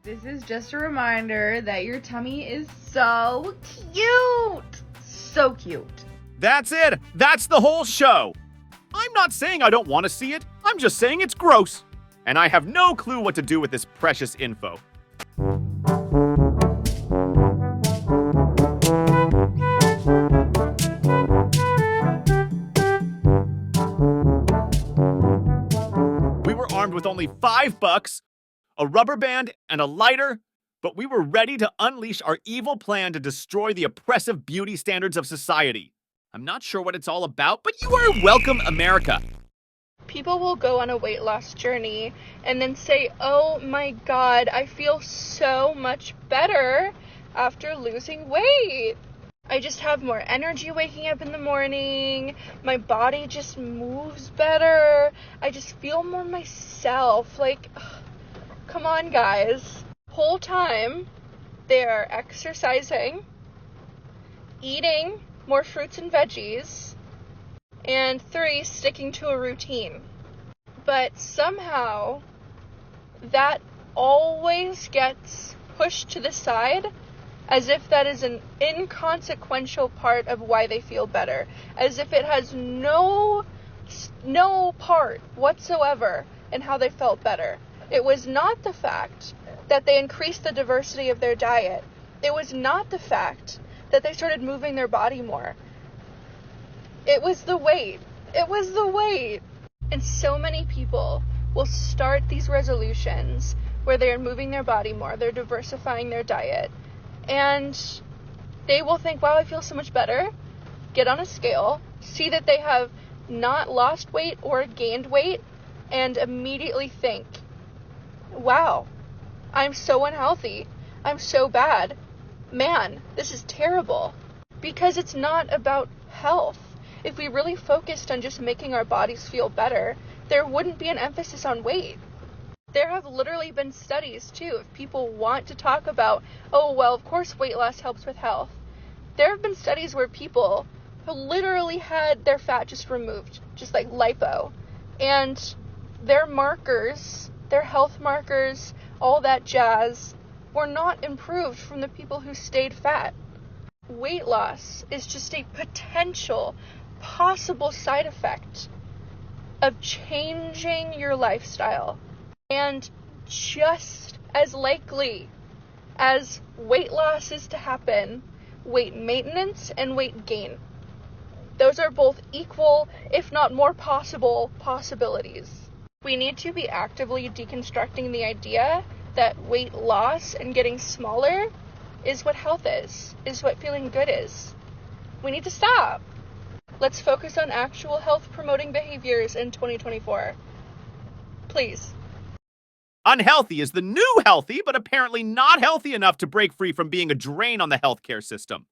This is just a reminder that your tummy is so cute. So cute. That's it. That's the whole show. I'm not saying I don't want to see it. I'm just saying it's gross. And I have no clue what to do with this precious info. We were armed with only $5, a rubber band, and a lighter, but we were ready to unleash our evil plan to destroy the oppressive beauty standards of society. I'm not sure what it's all about, but you are welcome, America. People will go on a weight loss journey and then say, oh my god, I feel so much better after losing weight. I just have more energy waking up in the morning. My body just moves better. I just feel more myself. Like, come on, guys. Whole time, they are exercising, eating more fruits and veggies, and 3, sticking to a routine. But somehow, that always gets pushed to the side as if that is an inconsequential part of why they feel better, as if it has no part whatsoever in how they felt better. It was not the fact that they increased the diversity of their diet. It was not the fact that they started moving their body more. It was the weight. It was the weight. And so many people will start these resolutions where they're moving their body more, they're diversifying their diet, and they will think, wow, I feel so much better, get on a scale, see that they have not lost weight or gained weight, and immediately think, wow, I'm so unhealthy, I'm so bad, man, this is terrible. Because it's not about health. If we really focused on just making our bodies feel better, there wouldn't be an emphasis on weight. There have literally been studies, too, if people want to talk about, oh, well, of course weight loss helps with health. There have been studies where people who literally had their fat just removed, just like lipo, and their markers, their health markers, all that jazz, were not improved from the people who stayed fat. Weight loss is just a potential, possible side effect of changing your lifestyle. And just as likely as weight loss is to happen, weight maintenance and weight gain. Those are both equal, if not more possible, possibilities. We need to be actively deconstructing the idea that weight loss and getting smaller is what health is what feeling good is. We need to stop. Let's focus on actual health-promoting behaviors in 2024. Please. Unhealthy is the new healthy, but apparently not healthy enough to break free from being a drain on the healthcare system.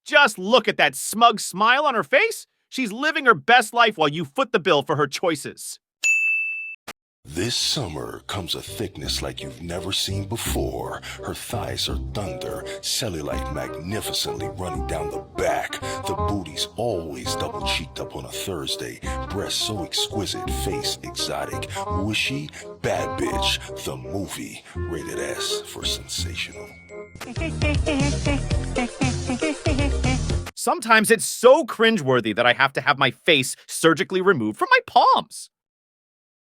Just look at that smug smile on her face. She's living her best life while you foot the bill for her choices. This summer comes a thickness like you've never seen before. Her thighs are thunder, cellulite magnificently running down the back. The booty's always double-cheeked up on a Thursday. Breasts so exquisite, face exotic. Wishy, bad bitch, the movie. Rated S for sensational. Sometimes it's so cringeworthy that I have to have my face surgically removed from my palms.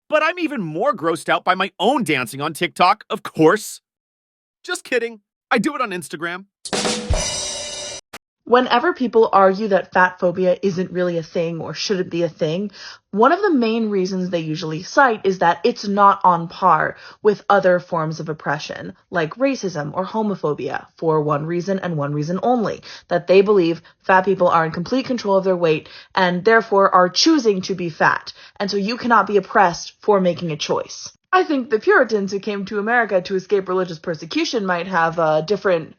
But I'm even more grossed out by my own dancing on TikTok, of course. Just kidding. I do it on Instagram. Whenever people argue that fat phobia isn't really a thing or shouldn't be a thing, one of the main reasons they usually cite is that it's not on par with other forms of oppression, like racism or homophobia, for one reason and one reason only, that they believe fat people are in complete control of their weight and therefore are choosing to be fat, and so you cannot be oppressed for making a choice. I think the Puritans who came to America to escape religious persecution might have a different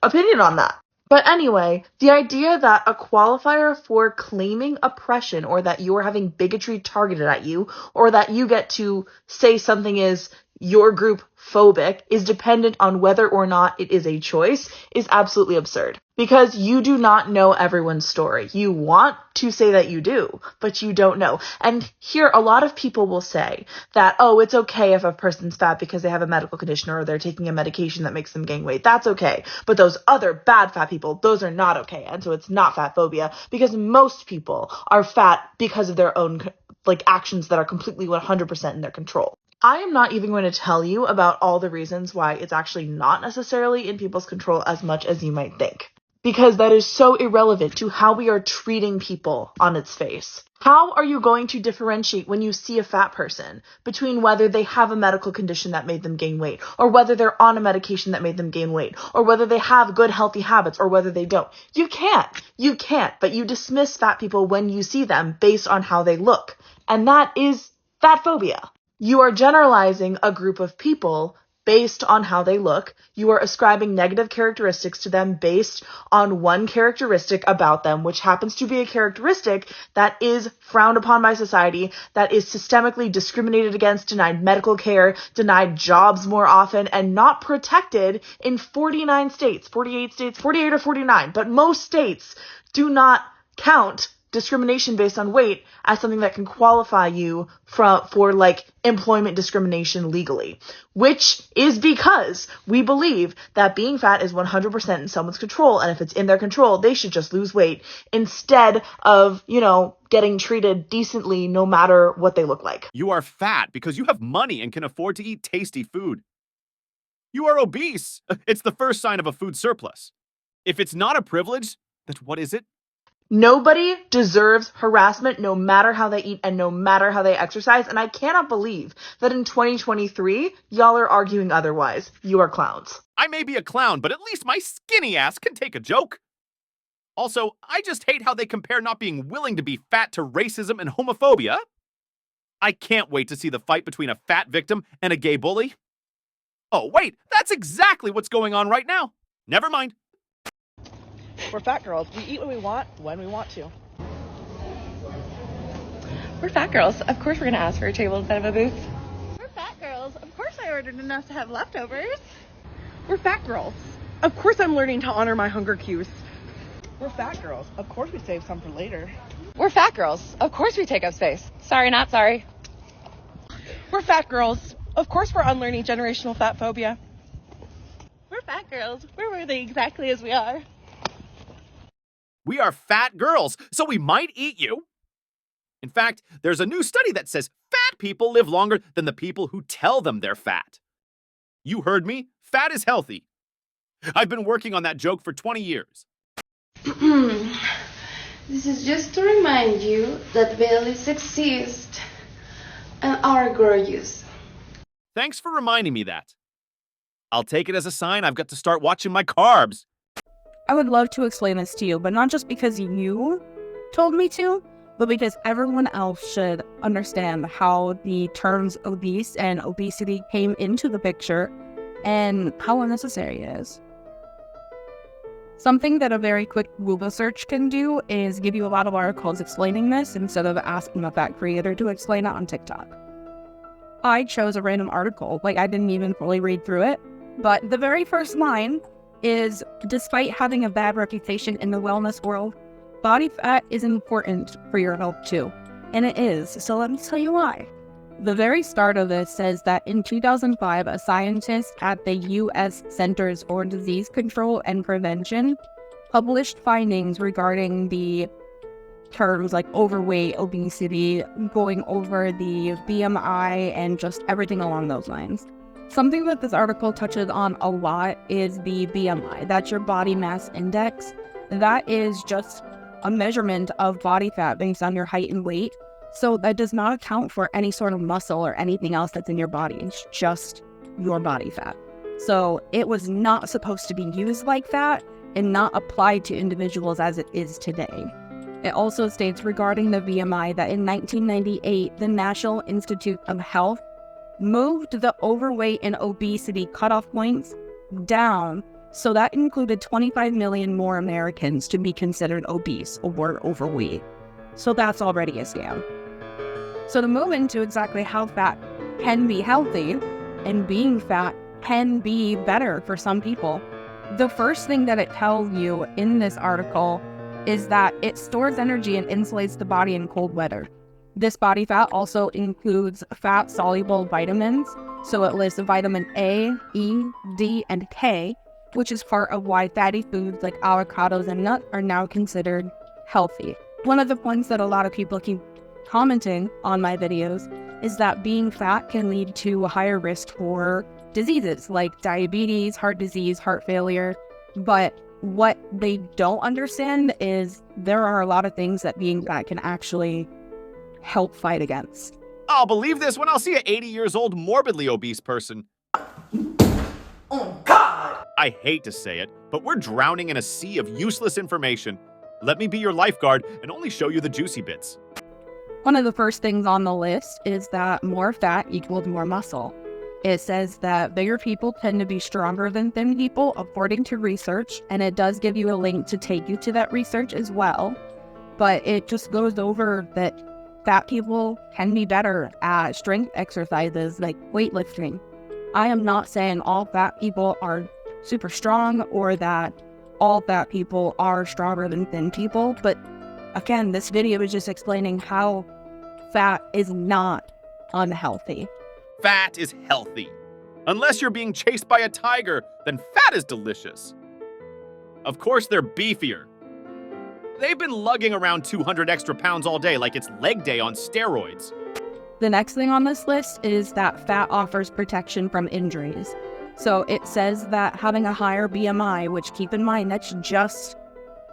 opinion on that. But anyway, the idea that a qualifier for claiming oppression or that you're having bigotry targeted at you or that you get to say something is your group phobic is dependent on whether or not it is a choice is absolutely absurd. Because you do not know everyone's story. You want to say that you do, but you don't know. And here, a lot of people will say that, oh, it's okay if a person's fat because they have a medical condition or they're taking a medication that makes them gain weight. That's okay. But those other bad fat people, those are not okay. And so it's not fat phobia, because most people are fat because of their own actions that are completely 100% in their control. I am not even going to tell you about all the reasons why it's actually not necessarily in people's control as much as you might think, because that is so irrelevant to how we are treating people on its face. How are you going to differentiate when you see a fat person between whether they have a medical condition that made them gain weight, or whether they're on a medication that made them gain weight, or whether they have good healthy habits, or whether they don't? You can't, but you dismiss fat people when you see them based on how they look. And that is fat phobia. You are generalizing a group of people based on how they look. You are ascribing negative characteristics to them based on one characteristic about them, which happens to be a characteristic that is frowned upon by society, that is systemically discriminated against, denied medical care, denied jobs more often, and not protected in 49 states, 48 states, 48 or 49. But most states do not count discrimination based on weight as something that can qualify you for employment discrimination legally, which is because we believe that being fat is 100% in someone's control, and if it's in their control, they should just lose weight instead of, getting treated decently no matter what they look like. You are fat because you have money and can afford to eat tasty food. You are obese. It's the first sign of a food surplus. If it's not a privilege, then what is it? Nobody deserves harassment no matter how they eat and no matter how they exercise, and I cannot believe that in 2023, y'all are arguing otherwise. You are clowns. I may be a clown, but at least my skinny ass can take a joke. Also, I just hate how they compare not being willing to be fat to racism and homophobia. I can't wait to see the fight between a fat victim and a gay bully. Oh, wait, that's exactly what's going on right now. Never mind. We're fat girls. We eat what we want when we want to. We're fat girls. Of course we're going to ask for a table instead of a booth. We're fat girls. Of course I ordered enough to have leftovers. We're fat girls. Of course I'm learning to honor my hunger cues. We're fat girls. Of course we save some for later. We're fat girls. Of course we take up space. Sorry, not sorry. We're fat girls. Of course we're unlearning generational fat phobia. We're fat girls. We're worthy exactly as we are. We are fat girls, so we might eat you. In fact, there's a new study that says fat people live longer than the people who tell them they're fat. You heard me. Fat is healthy. I've been working on that joke for 20 years. This is just to remind you that bellies exist and are gorgeous. Thanks for reminding me that. I'll take it as a sign I've got to start watching my carbs. I would love to explain this to you, but not just because you told me to, but because everyone else should understand how the terms obese and obesity came into the picture and how unnecessary it is. Something that a very quick Google search can do is give you a lot of articles explaining this instead of asking a fat creator to explain it on TikTok. I chose a random article, I didn't even fully read through it, but the very first line is, despite having a bad reputation in the wellness world, body fat is important for your health too. And it is, so let me tell you why. The very start of this says that in 2005, a scientist at the U.S. Centers for Disease Control and Prevention published findings regarding the terms like overweight, obesity, going over the BMI, and just everything along those lines. Something that this article touches on a lot is the BMI. That's your body mass index. That is just a measurement of body fat based on your height and weight. So that does not account for any sort of muscle or anything else that's in your body. It's just your body fat. So it was not supposed to be used like that and not applied to individuals as it is today. It also states regarding the BMI that in 1998, the National Institute of Health moved the overweight and obesity cutoff points down, so that included 25 million more Americans to be considered obese or overweight. So that's already a scam. So to move into exactly how fat can be healthy and being fat can be better for some people, The first thing that it tells you in this article is that it stores energy and insulates the body in cold weather. This body fat also includes fat-soluble vitamins, so it lists vitamin A, E, D, and K, which is part of why fatty foods like avocados and nuts are now considered healthy. One of the points that a lot of people keep commenting on my videos is that being fat can lead to a higher risk for diseases like diabetes, heart disease, heart failure. But what they don't understand is there are a lot of things that being fat can actually help fight against. I'll believe this when I'll see an 80 years old morbidly obese person. Oh, God! I hate to say it, but we're drowning in a sea of useless information. Let me be your lifeguard and only show you the juicy bits. One of the first things on the list is that more fat equals more muscle. It says that bigger people tend to be stronger than thin people, according to research, and it does give you a link to take you to that research as well. But it just goes over that fat people can be better at strength exercises like weightlifting. I am not saying all fat people are super strong or that all fat people are stronger than thin people, but again, this video is just explaining how fat is not unhealthy. Fat is healthy. Unless you're being chased by a tiger, then fat is delicious. Of course, they're beefier. They've been lugging around 200 extra pounds all day like it's leg day on steroids. The next thing on this list is that fat offers protection from injuries. So it says that having a higher BMI, which keep in mind, that's just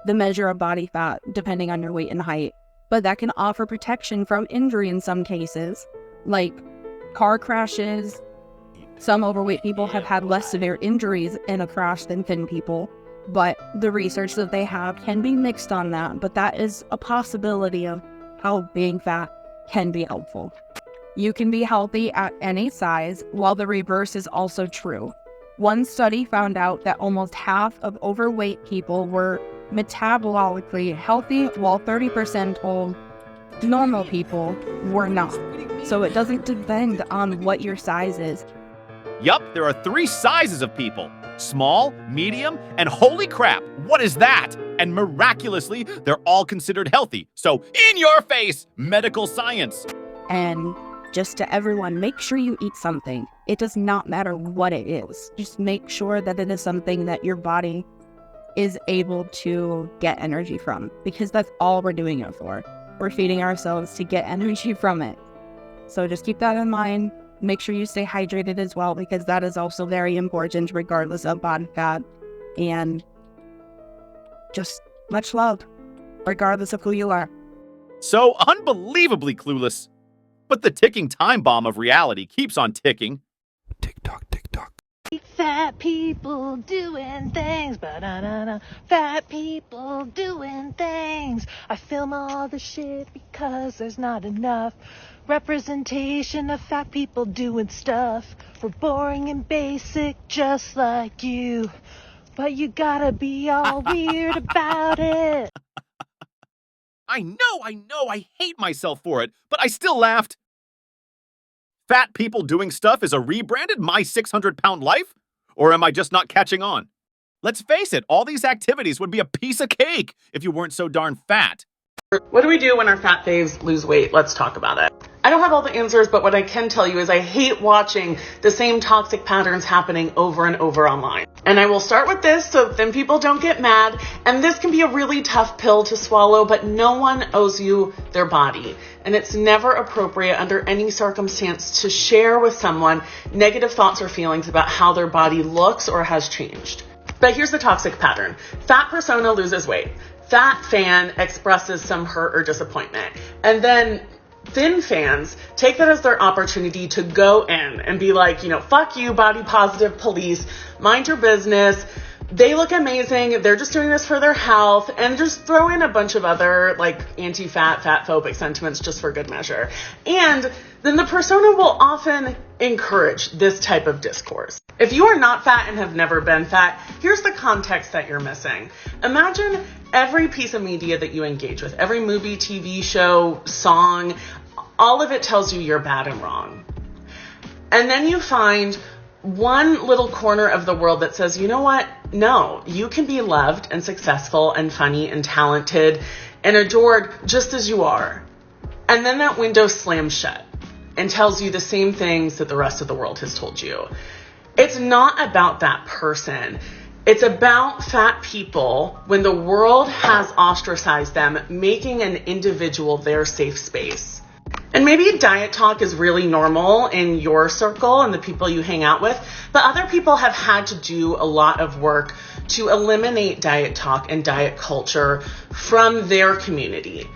the measure of body fat, depending on your weight and height. But that can offer protection from injury in some cases, like car crashes. Some overweight people have had less severe injuries in a crash than thin people. But the research that they have can be mixed on that, but that is a possibility of how being fat can be helpful. You can be healthy at any size, while the reverse is also true. One study found out that almost half of overweight people were metabolically healthy, while 30% of normal people were not. So it doesn't depend on what your size is. Yup, there are 3 sizes of people. Small, medium, and holy crap, what is that? And miraculously, they're all considered healthy. So, in your face, medical science. And just to everyone, make sure you eat something. It does not matter what it is. Just make sure that it is something that your body is able to get energy from, because that's all we're doing it for. We're feeding ourselves to get energy from it. So just keep that in mind. Make sure you stay hydrated as well, because that is also very important regardless of body fat. And just much love, regardless of who you are. So unbelievably clueless. But the ticking time bomb of reality keeps on ticking. Tick-tock, tick-tock. Fat people doing things, ba-da-da-da. Fat people doing things. I film all the shit because there's not enough representation of fat people doing stuff. We're boring and basic just like you, but you gotta be all weird about it. I know, I hate myself for it, but I still laughed. Fat people doing stuff is a rebranded My 600-Pound Life? Or am I just not catching on? Let's face it, all these activities would be a piece of cake if you weren't so darn fat. What do we do when our fat faves lose weight? Let's talk about it. I don't have all the answers, but what I can tell you is I hate watching the same toxic patterns happening over and over online. And I will start with this so thin people don't get mad. And this can be a really tough pill to swallow, but no one owes you their body. And it's never appropriate under any circumstance to share with someone negative thoughts or feelings about how their body looks or has changed. But here's the toxic pattern. Fat persona loses weight. Fat fan expresses some hurt or disappointment. And then thin fans take that as their opportunity to go in and be like, fuck you, body positive police, mind your business. They look amazing. They're just doing this for their health, and just throw in a bunch of other anti-fat, fat-phobic sentiments just for good measure. And then the persona will often encourage this type of discourse. If you are not fat and have never been fat, here's the context that you're missing. Imagine every piece of media that you engage with, every movie, TV show, song, all of it tells you you're bad and wrong. And then you find one little corner of the world that says, you know what? No, you can be loved and successful and funny and talented and adored just as you are. And then that window slams shut and tells you the same things that the rest of the world has told you. It's not about that person. It's about fat people when the world has ostracized them, making an individual their safe space. And maybe diet talk is really normal in your circle and the people you hang out with, but other people have had to do a lot of work to eliminate diet talk and diet culture from their community.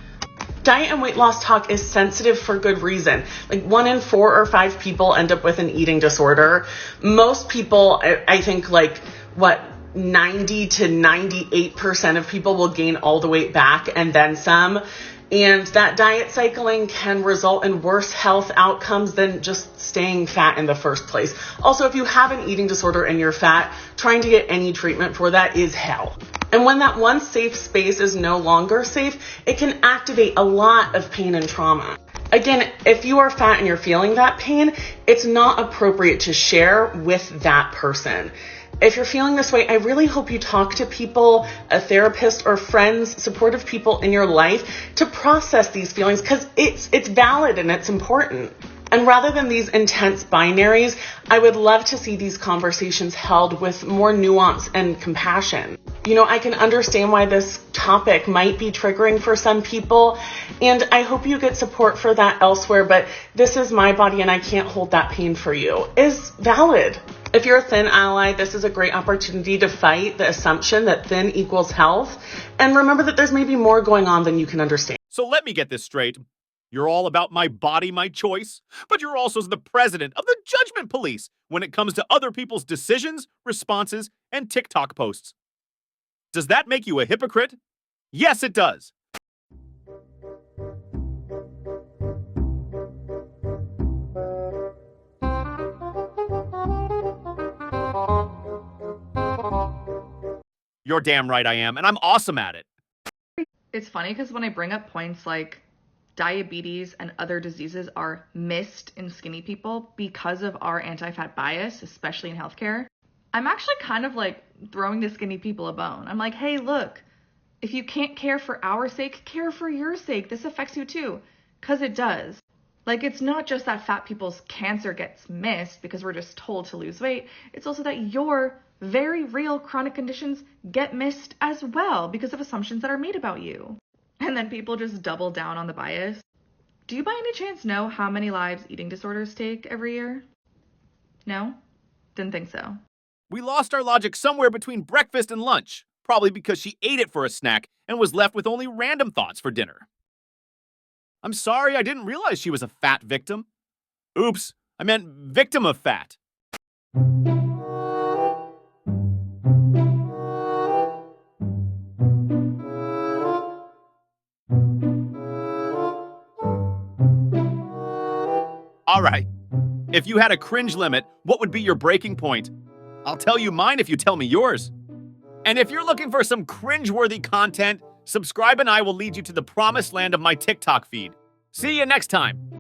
Diet and weight loss talk is sensitive for good reason. Like 1 in 4 or 5 people end up with an eating disorder. Most people, I think 90 to 98% of people will gain all the weight back and then some. And that diet cycling can result in worse health outcomes than just staying fat in the first place. Also, if you have an eating disorder and you're fat, trying to get any treatment for that is hell. And when that one safe space is no longer safe, it can activate a lot of pain and trauma. Again, if you are fat and you're feeling that pain, it's not appropriate to share with that person. If you're feeling this way, I really hope you talk to people, a therapist or friends, supportive people in your life to process these feelings because it's valid and it's important. And rather than these intense binaries, I would love to see these conversations held with more nuance and compassion. I can understand why this topic might be triggering for some people, and I hope you get support for that elsewhere, but this is my body and I can't hold that pain for you is valid. If you're a thin ally, this is a great opportunity to fight the assumption that thin equals health, and remember that there's maybe more going on than you can understand. So let me get this straight. You're all about my body, my choice, but you're also the president of the judgment police when it comes to other people's decisions, responses, and TikTok posts. Does that make you a hypocrite? Yes, it does. You're damn right I am, and I'm awesome at it. It's funny because when I bring up points like diabetes and other diseases are missed in skinny people because of our anti-fat bias, especially in healthcare, I'm actually kind of throwing the skinny people a bone. I'm like, hey, look, if you can't care for our sake, care for your sake. This affects you too, because it does. It's not just that fat people's cancer gets missed because we're just told to lose weight. It's also that your very real chronic conditions get missed as well because of assumptions that are made about you. And then people just double down on the bias. Do you by any chance know how many lives eating disorders take every year? No? Didn't think so. We lost our logic somewhere between breakfast and lunch, probably because she ate it for a snack and was left with only random thoughts for dinner. I'm sorry, I didn't realize she was a fat victim. Oops, I meant victim of fat. All right, if you had a cringe limit, what would be your breaking point? I'll tell you mine if you tell me yours. And if you're looking for some cringe-worthy content, subscribe and I will lead you to the promised land of my TikTok feed. See you next time.